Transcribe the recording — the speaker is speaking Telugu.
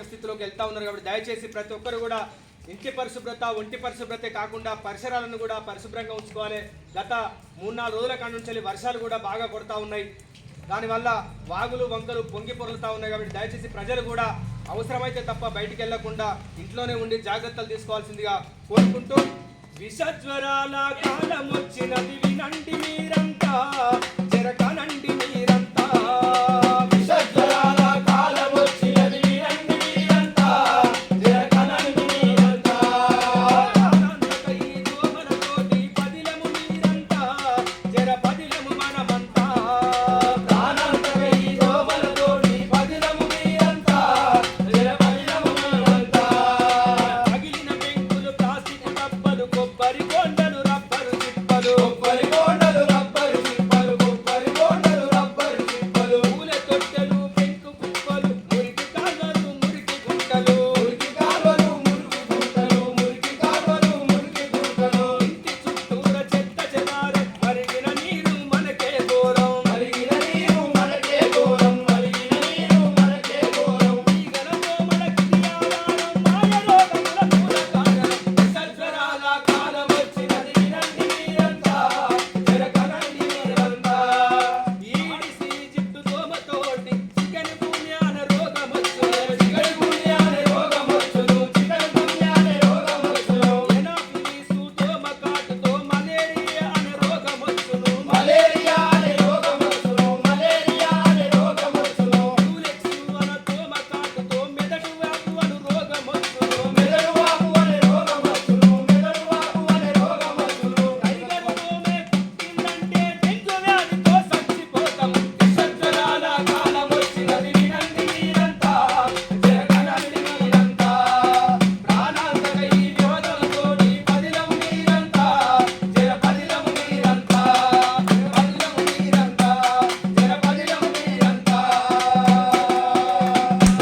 స్థితిలోకి వెళ్తా ఉన్నారు కాబట్టి దయచేసి ప్రతి ఒక్కరు కూడా ఇంటి పరిశుభ్రత ఒంటి పరిశుభ్రతే కాకుండా పరిసరాలను కూడా పరిశుభ్రంగా ఉంచుకోవాలి. గత 3-4 రోజుల కాడ నుంచి వర్షాలు కూడా బాగా కొడతా ఉన్నాయి. దానివల్ల వాగులు వంకలు పొంగి పొరులుతూ ఉన్నాయి కాబట్టి దయచేసి ప్రజలు కూడా అవసరమైతే తప్ప బయటికి వెళ్లకుండా ఇంట్లోనే ఉండి జాగ్రత్తలు తీసుకోవాల్సిందిగా కోరుకుంటూ, విషజ్వరాల కాలం వచ్చినది వినండి మీరంతా,